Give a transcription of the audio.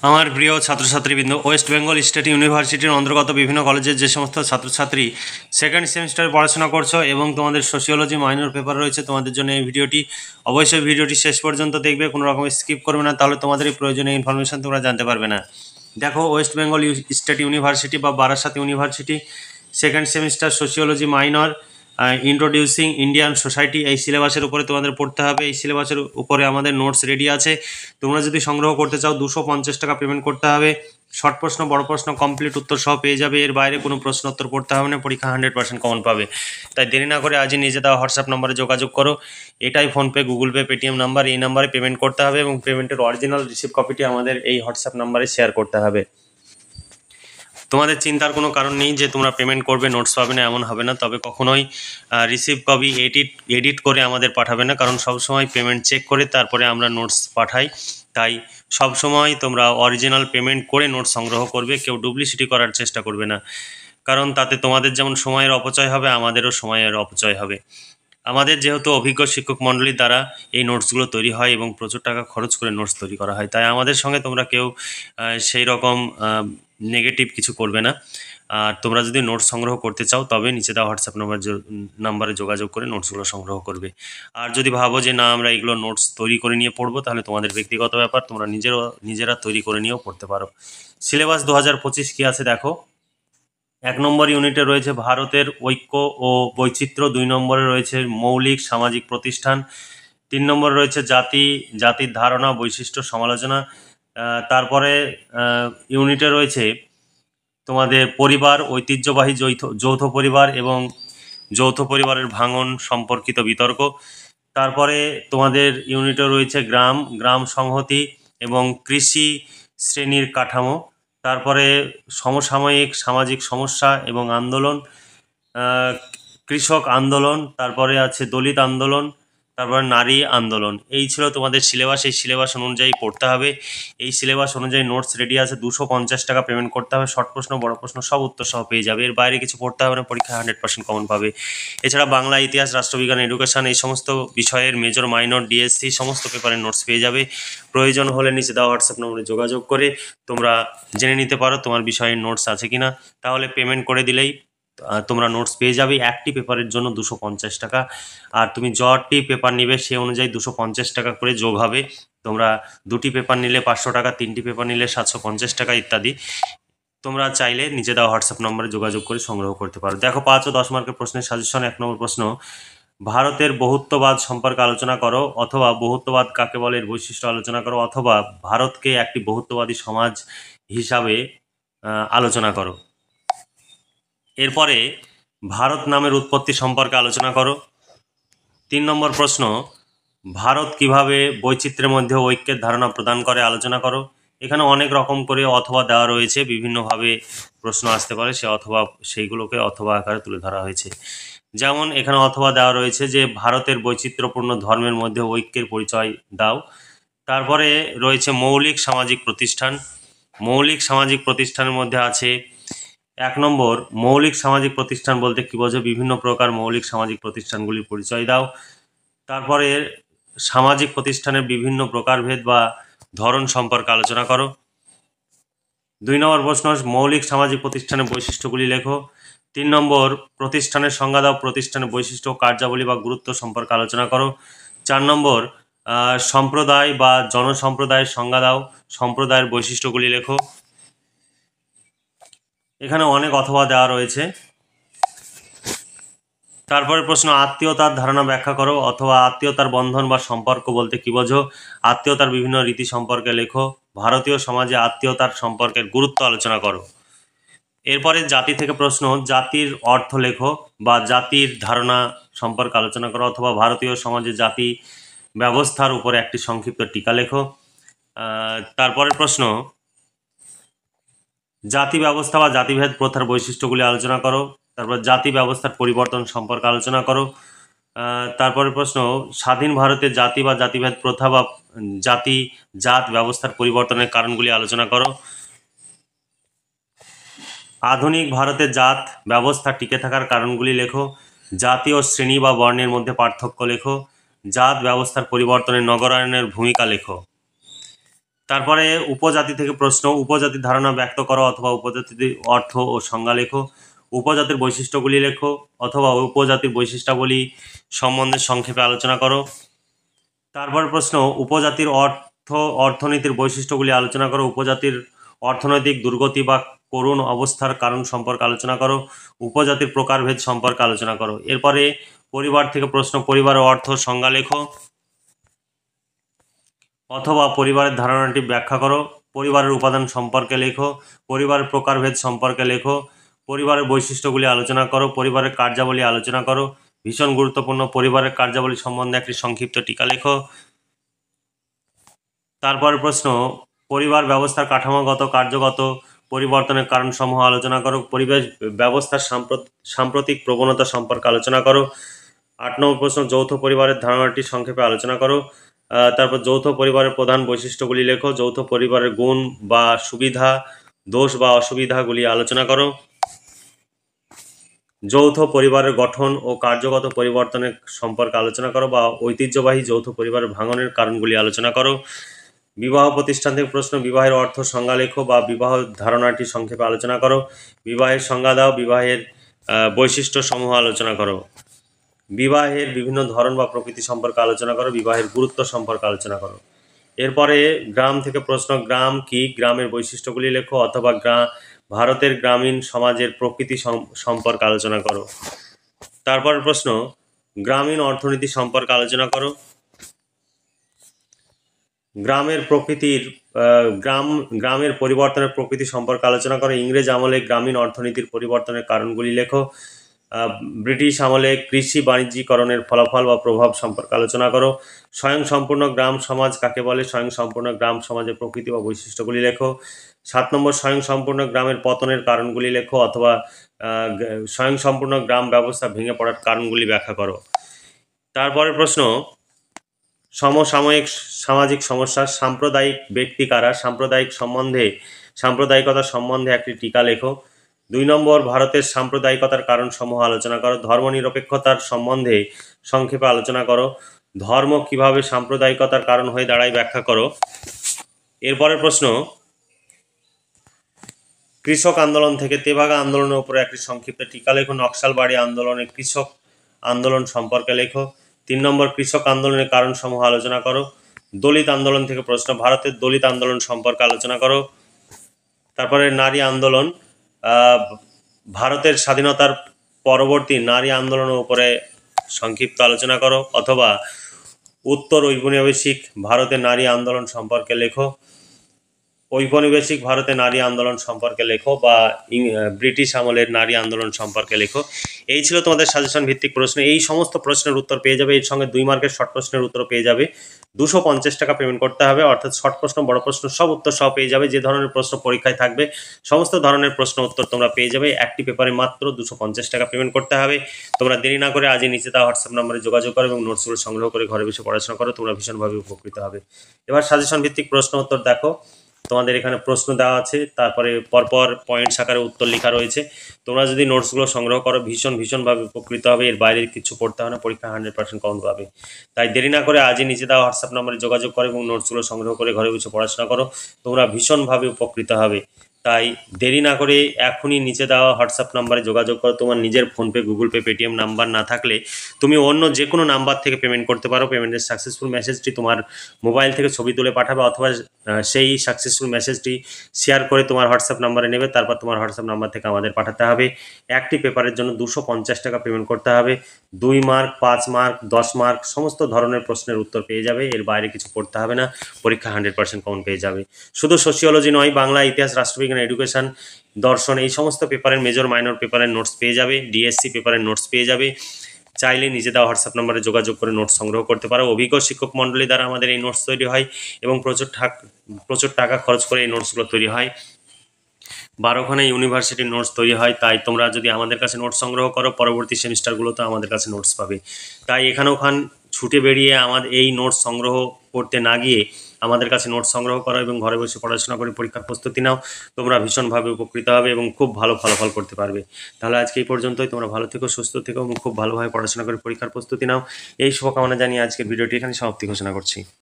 আমার প্রিয় ছাত্রছাত্রীবৃন্দ, West Bengal state ইউনিভার্সিটির অন্তর্গত বিভিন্ন কলেজের যে সমস্ত ছাত্রছাত্রী সেকেন্ড সেমিস্টারে পড়াশোনা করছো এবং তোমাদের সোশিওলজি মাইনর পেপার রয়েছে, তোমাদের জন্য এই ভিডিওটি অবশ্যই ভিডিওটি শেষ পর্যন্ত দেখবে, কোনো রকম স্কিপ করবে না, তাহলে তোমাদের এই প্রয়োজনীয় ইনফরমেশন তোমরা জানতে পারবে না। দেখো, ওয়েস্ট বেঙ্গল স্টেট ইউনিভার্সিটি বা Barasat university second semester sociology minor introducing Indian society, এই সিলেবাসের উপরে তোমাদের পড়তে হবে। এই সিলেবাসের উপরে আমাদের নোটস রেডি আছে। তোমরা যদি সংগ্রহ করতে চাও 250 টাকা পেমেন্ট করতে হবে। শর্ট প্রশ্ন, বড় প্রশ্ন, কমপ্লিট উত্তর সহ পেয়ে যাবে। এর বাইরে কোনো প্রশ্ন উত্তর পড়তে হবে না, পরীক্ষা 100% কমন পাবে। তাই দেরি না করে আজই নিজে দেওয়া হোয়াটসঅ্যাপ নম্বরে যোগাযোগ করো। এটাই PhonePe, Google pay, Paytm number. এই নাম্বারে পেমেন্ট করতে হবে এবং পেমেন্টের অরিজিনাল রিসিভ কপিটি আমাদের এই হোয়াটসঅ্যাপ নাম্বারে শেয়ার করতে হবে। তোমাদের চিন্তার কোনো কারণ নেই যে তোমরা পেমেন্ট করবে নোটস পাবে না, এমন হবে না। তবে কখনোই রিসিভ কপি এডিট করে আমাদের পাঠাবে না, কারণ সবসময় পেমেন্ট চেক করে তারপরে আমরা নোটস পাঠাই। তাই সবসময় তোমরা অরিজিনাল পেমেন্ট করে নোটস সংগ্রহ করবে, কেউ ডুপ্লিসিটি করার চেষ্টা করবে না, কারণ তাতে তোমাদের যেমন সময়ের অপচয় হবে, আমাদেরও সময়ের অপচয় হবে। আমাদের যেহেতু অভিজ্ঞ শিক্ষক মণ্ডলীর দ্বারা এই নোটসগুলো তৈরি হয় এবং প্রচুর টাকা খরচ করে নোটস তৈরি করা হয়, তাই আমাদের সঙ্গে তোমরা কেউ সেই রকম নেগেটিভ কিছু করবে না। আর তোমরা যদি নোটস সংগ্রহ করতে চাও তবে নিচে দেওয়া হোয়াটসঅ্যাপ নাম্বারে যোগাযোগ করে নোটসগুলো সংগ্রহ করবে। আর যদি ভাবো যে না, আমরা এগুলো নোটস তৈরি করে নিয়ে পড়বো, তাহলে তোমাদের ব্যক্তিগত ব্যাপার, তোমরা নিজেরা তৈরি করে নিয়েও পড়তে পারো। সিলেবাস 2025 কী আছে দেখো। 1 নম্বর ইউনিটে রয়েছে ভারতের ঐক্য ও বৈচিত্র্য, 2 নম্বরে রয়েছে মৌলিক সামাজিক প্রতিষ্ঠান, 3 নম্বরে রয়েছে জাতির ধারণা, বৈশিষ্ট্য, সমালোচনা। তারপরে ইউনিটে রয়েছে তোমাদের পরিবার, ঐতিহ্যবাহী যৌথ পরিবার এবং যৌথ পরিবারের ভাঙন সম্পর্কিত বিতর্ক। তারপরে তোমাদের ইউনিটে রয়েছে গ্রাম সংহতি এবং কৃষি শ্রেণীর কাঠামো। তারপরে সমসাময়িক সামাজিক সমস্যা এবং আন্দোলন, কৃষক আন্দোলন, তারপরে আছে দলিত আন্দোলন, তারপরে নারী আন্দোলন। এই ছিল তোমাদের সিলেবাস। এই সিলেবাস অনুযায়ী পড়তে হবে। এই সিলেবাস অনুযায়ী নোটস রেডি আছে। 250 টাকা পেমেন্ট করতে হবে। শর্ট প্রশ্ন, বড় প্রশ্ন সব উত্তর সহ পেয়ে যাবে। এর বাইরে কিছু পড়তে হবে না, পরীক্ষা 100% কমন পাবে। এছাড়া বাংলা, ইতিহাস, রাষ্ট্রবিজ্ঞান, এডুকেশন এই সমস্ত বিষয়ের মেজর, মাইনর, ডিএসসি সমস্ত পেপারের নোটস পেয়ে যাবে। প্রয়োজন হলে নিচে দেওয়া হোয়াটসঅ্যাপ নম্বরে যোগাযোগ করে তোমরা জেনে নিতে পারো তোমার বিষয়ের নোটস আছে কিনা। তাহলে পেমেন্ট করে দিলেই তোমরা নোটস পেয়ে যাবে। একটি পেপারের জন্য 250 টাকা। আর তুমি যটি পেপার নিবে সে অনুযায়ী 250 টাকা করে যোগ হবে। তোমরা 2টি পেপার নিলে 500 টাকা, 3টি পেপার নিলে 750 টাকা ইত্যাদি। তোমরা চাইলে নিচে দেওয়া হোয়াটসঅ্যাপ নম্বরে যোগাযোগ করে সংগ্রহ করতে পারো। দেখো, 5 ও 10 মার্কের প্রশ্নের সাজেশন। 1 নম্বর প্রশ্ন, ভারতের বহুত্ববাদ সম্পর্কে আলোচনা করো, অথবা বহুত্ববাদ কাকে বলে এর বৈশিষ্ট্য আলোচনা করো, অথবা ভারতকে একটি বহুত্ববাদী সমাজ হিসাবে আলোচনা করো। এরপরে ভারত নামের উৎপত্তি সম্পর্কে আলোচনা করো। 3 নম্বর প্রশ্ন, ভারত কিভাবে বৈচিত্র্যের মধ্যে ঐক্যের ধারণা প্রদান করে আলোচনা করো। এখানে অনেক রকম করে অথবা দেওয়া রয়েছে, বিভিন্নভাবে প্রশ্ন আসতে পারে, সেইগুলোকে অথবা আকারে তুলে ধরা হয়েছে। যেমন এখানে অথবা দেওয়া রয়েছে যে ভারতের বৈচিত্র্যপূর্ণ ধর্মের মধ্যে ঐক্যের পরিচয় দাও। তারপরে রয়েছে মৌলিক সামাজিক প্রতিষ্ঠান। মৌলিক সামাজিক প্রতিষ্ঠানের মধ্যে আছে 1 নম্বর, মৌলিক সামাজিক প্রতিষ্ঠান বলতে কী বোঝো, বিভিন্ন প্রকার মৌলিক সামাজিক প্রতিষ্ঠানগুলির পরিচয় দাও। তারপরে সামাজিক প্রতিষ্ঠানের বিভিন্ন প্রকারভেদ বা ধরন সম্পর্কে আলোচনা করো। 2 নম্বর প্রশ্ন, মৌলিক সামাজিক প্রতিষ্ঠানের বৈশিষ্ট্যগুলি লেখো। 3 নম্বর, প্রতিষ্ঠানের সংজ্ঞা দাও, প্রতিষ্ঠানের বৈশিষ্ট্য, কার্যাবলী বা গুরুত্ব সম্পর্কে আলোচনা করো। 4 নম্বর, সম্প্রদায় বা জনসম্প্রদায়ের সংজ্ঞা দাও, সম্প্রদায়ের বৈশিষ্ট্যগুলি লেখো। এখানে অনেক অথবা দেওয়া রয়েছে। তারপরে প্রশ্ন, আত্মীয়তার ধারণা ব্যাখ্যা করো, অথবা আত্মীয়তার বন্ধন বা সম্পর্ক বলতে কী বোঝো, আত্মীয়তার বিভিন্ন রীতি সম্পর্কে লেখো। ভারতীয় সমাজে আত্মীয়তার সম্পর্কের গুরুত্ব আলোচনা করো। এরপরে জাতি থেকে প্রশ্ন, জাতির অর্থ লেখো বা জাতির ধারণা সম্পর্কে আলোচনা করো, অথবা ভারতীয় সমাজে জাতি ব্যবস্থার উপরে একটি সংক্ষিপ্ত টিকা লেখো। তারপরে প্রশ্ন, জাতি ব্যবস্থা বা জাতিভেদ প্রথার বৈশিষ্ট্যগুলি আলোচনা করো। তারপর জাতি ব্যবস্থার পরিবর্তন সম্পর্কে আলোচনা করো। তারপরে প্রশ্ন, স্বাধীন ভারতে জাতি বা জাতিভেদ প্রথা বা জাত ব্যবস্থার পরিবর্তনের কারণগুলি আলোচনা করো। আধুনিক ভারতে জাত ব্যবস্থা টিকে থাকার কারণগুলি লেখো। জাতি ও শ্রেণী বা বর্ণের মধ্যে পার্থক্য লেখো। জাত ব্যবস্থার পরিবর্তনে নগরায়নের ভূমিকা লেখো। তারপরে উপজাতি থেকে প্রশ্ন, উপজাতির ধারণা ব্যক্ত করো অথবা উপজাতির অর্থ ও সংজ্ঞা লেখো, উপজাতির বৈশিষ্ট্যগুলি লেখো অথবা উপজাতির বৈশিষ্ট্যাবলী সম্বন্ধে সংক্ষেপে আলোচনা করো। তারপর প্রশ্ন, উপজাতির অর্থনীতির বৈশিষ্ট্যগুলি আলোচনা করো, উপজাতির অর্থনৈতিক দুর্গতি বা করুণ অবস্থার কারণ সম্পর্কে আলোচনা করো, উপজাতির প্রকারভেদ সম্পর্কে আলোচনা করো। এরপরে পরিবার থেকে প্রশ্ন, পরিবারের অর্থ সংজ্ঞা লেখো অথবা পরিবারের ধারণাটি ব্যাখ্যা করো, পরিবারের উপাদান সম্পর্কে লেখো, পরিবারের প্রকারভেদ সম্পর্কে লেখো, পরিবারের বৈশিষ্ট্যগুলি আলোচনা করো, পরিবারের কার্যাবলী আলোচনা করো, ভীষণ গুরুত্বপূর্ণ, পরিবারের কার্যাবলী সম্বন্ধে একটি সংক্ষিপ্ত টিকা লেখো। তারপর প্রশ্ন, পরিবার ব্যবস্থার কাঠামোগত কার্যগত পরিবর্তনের কারণসমূহ আলোচনা করো, পরিবেশ ব্যবস্থার সাম্প্রতিক প্রবণতা সম্পর্কে আলোচনা করো। 8 নম্বর প্রশ্ন, যৌথ পরিবারের ধারণাটি সংক্ষেপে আলোচনা করো। তারপর যৌথ পরিবারের প্রধান বৈশিষ্ট্যগুলি লেখো, যৌথ পরিবারের গুণ বা সুবিধা, দোষ বা অসুবিধাগুলি আলোচনা করো। যৌথ পরিবারের গঠন ও কার্যগত পরিবর্তনের সম্পর্কে আলোচনা করো বা ঐতিহ্যবাহী যৌথ পরিবারের ভাঙনের কারণগুলি আলোচনা করো। বিবাহ প্রতিষ্ঠান থেকে প্রশ্ন, বিবাহের অর্থ সংজ্ঞা লেখো বা বিবাহ ধারণাটি সংক্ষেপে আলোচনা করো, বিবাহের সংজ্ঞা দাও, বিবাহের বৈশিষ্ট্য সমূহ আলোচনা করো, বিবাহের বিভিন্ন ধরন বা প্রকৃতি সম্পর্কে আলোচনা করো, বিবাহের গুরুত্ব সম্পর্কে আলোচনা করো। এরপরে গ্রাম থেকে প্রশ্ন, গ্রাম কি, গ্রামের বৈশিষ্ট্যগুলি লেখো অথবা ভারতের গ্রামীণ সমাজের প্রকৃতি সম্পর্কে আলোচনা করো। তারপর প্রশ্ন, গ্রামীণ অর্থনীতি সম্পর্কে আলোচনা করো, গ্রামের প্রকৃতির গ্রামের পরিবর্তনের প্রকৃতি সম্পর্কে আলোচনা করো, ইংরেজ আমলে গ্রামীণ অর্থনীতির পরিবর্তনের কারণগুলি লেখো, ব্রিটিশ আমলে কৃষি বাণিজ্যিকরণের ফলাফল বা প্রভাব সম্পর্কে আলোচনা করো, স্বয়ংসম্পূর্ণ গ্রাম সমাজ কাকে বলে, স্বয়ংসম্পূর্ণ গ্রাম সমাজের প্রকৃতি বা বৈশিষ্ট্যগুলি লেখো। 7 নম্বর, স্বয়ংসম্পূর্ণ গ্রামের পতনের কারণগুলি লেখো অথবা স্বয়ংসম্পূর্ণ গ্রাম ব্যবস্থা ভেঙে পড়ার কারণগুলি ব্যাখ্যা করো। তারপরে প্রশ্ন, সমসাময়িক সামাজিক সমস্যা, সাম্প্রদায়িক ব্যক্তি কারা, সাম্প্রদায়িকতা সম্বন্ধে একটি টিকা লেখো। 2 নম্বর, ভারতের সাম্প্রদায়িকতার কারণসমূহ আলোচনা করো, ধর্মনিরপেক্ষতার সম্বন্ধে সংক্ষেপে আলোচনা করো, ধর্ম কিভাবে সাম্প্রদায়িকতার কারণ হয়ে দাঁড়ায় ব্যাখ্যা করো। এরপরের প্রশ্ন, কৃষক আন্দোলন থেকে তেভাগা আন্দোলনের উপরে একটি সংক্ষিপ্ত টিকা লেখো, নকশালবাড়ি আন্দোলনের কৃষক আন্দোলন সম্পর্কে লেখো। 3 নম্বর, কৃষক আন্দোলনের কারণসমূহ আলোচনা করো। দলিত আন্দোলন থেকে প্রশ্ন, ভারতের দলিত আন্দোলন সম্পর্কে আলোচনা করো। তারপরে নারী আন্দোলন, ভারতের স্বাধীনতার পরবর্তী নারী আন্দোলনের উপরে সংক্ষিপ্ত আলোচনা করো অথবা উত্তর ঔপনিবেশিক ভারতের নারী আন্দোলন সম্পর্কে লেখো, ঔপনিবেশিক ভারতে নারী আন্দোলন সম্পর্কে লেখো বা ব্রিটিশ আমলের নারী আন্দোলন সম্পর্কে লেখো। এই ছিল তোমাদের সাজেশন ভিত্তিক প্রশ্ন। এই সমস্ত প্রশ্নের উত্তর পেয়ে যাবে, এর সঙ্গে 2 মার্কের শর্ট প্রশ্নের উত্তর পেয়ে যাবে। 250 টাকা পেমেন্ট করতে হবে, অর্থাৎ শর্ট প্রশ্ন বড় প্রশ্ন সব উত্তর সহ পেয়ে যাবে। যে ধরনের প্রশ্ন পরীক্ষায় থাকবে সমস্ত ধরনের প্রশ্ন উত্তর তোমরা পেয়ে যাবে। একটি পেপারে মাত্র 250 টাকা পেমেন্ট করতে হবে। তোমরা দেরি না করে আজই নিচে দেওয়া হোয়াটসঅ্যাপ নম্বরে যোগাযোগ করো এবং নোটসগুলো সংগ্রহ করে ঘরে বসে পড়াশোনা করো, তোমরা ভীষণভাবে উপকৃত হবে। এবার সাজেশন ভিত্তিক প্রশ্ন উত্তর দেখো, তোমাদের এখানে প্রশ্ন দেওয়া আছে, তারপরে পরপর পয়েন্টস আকারে উত্তর লেখা রয়েছে। তোমরা যদি নোটসগুলো সংগ্রহ করো ভীষণভাবে উপকৃত হবে। এর বাইরে কিছু পড়তে হবে না, পরীক্ষা 100% কমন পাবে। তাই দেরি না করে আজই নিচে দেওয়া হোয়াটসঅ্যাপ নম্বরে যোগাযোগ করো এবং নোটসগুলো সংগ্রহ করে ঘরে বসে পড়াশোনা করো, তোমরা ভীষণভাবে উপকৃত হবে। তাই দেরি না করে এখনই নিচে দেওয়া হোয়াটসঅ্যাপ নাম্বারে যোগাযোগ করো। তোমার নিজের PhonePe, Google pay, Paytm number না থাকলে তুমি অন্য যে কোনো নাম্বার থেকে পেমেন্ট করতে পারো। পেমেন্টের সাকসেসফুল মেসেজটি তোমার মোবাইল থেকে ছবি তুলে পাঠাবে অথবা সেই সাকসেসফুল মেসেজটি শেয়ার করে তোমার হোয়াটসঅ্যাপ নাম্বারে নেবে, তারপর তোমার হোয়াটসঅ্যাপ নাম্বার থেকে আমাদের পাঠাতে হবে। একটি পেপারের জন্য 250 টাকা পেমেন্ট করতে হবে। 2 মার্ক, 5 মার্ক, 10 মার্ক সমস্ত ধরনের প্রশ্নের উত্তর পেয়ে যাবে। এর বাইরে কিছু পড়তে হবে না, পরীক্ষা 100% কমন পেয়ে যাবে। শুধু সোশিওলজি নয়, বাংলা, ইতিহাস, রাষ্ট্রবিজ্ঞান, এডুকেশন, দর্শন এই সমস্ত পেপারের মেজর মাইনর পেপারের নোটস পেয়ে যাবে। ডিএসসি পেপারের নোটস পেয়ে যাবে। চাইলে নিজে দেওয়া হোয়াটসঅ্যাপ নম্বরে যোগাযোগ করে নোটস সংগ্রহ করতে পারো। অভিজ্ঞ শিক্ষক মণ্ডলী দ্বারা আমাদের এই নোটস তৈরি হয় এবং প্রচুর টাকা খরচ করে এই নোটসগুলো তৈরি হয়। 12খানা ইউনিভার্সিটির নোটস তৈরি হয়। তাই তোমরা যদি আমাদের কাছে নোটস সংগ্রহ করো পরবর্তী সেমিস্টারগুলোতে আমাদের কাছে নোটস পাবে। তাই এখানে ওখান ছুটে বেরিয়ে আমাদের এই নোটস সংগ্রহ করতে না গিয়ে আমাদের কাছে নোটস সংগ্রহ করো এবং ঘরে বসে পড়াশোনা করে পরীক্ষার প্রস্তুতি নাও। তোমরা ভীষণভাবে উপকৃত হবে এবং খুব ভালো ফলাফল করতে পারবে। তাহলে আজকে এই পর্যন্তই। তোমরা ভালো থেকো, সুস্থ থেকো এবং খুব ভালোভাবে পড়াশোনা করে পরীক্ষার প্রস্তুতি নাও। এই শুভকামনা জানিয়ে আজকের ভিডিওটি এখানে সমাপ্তি ঘোষণা করছি।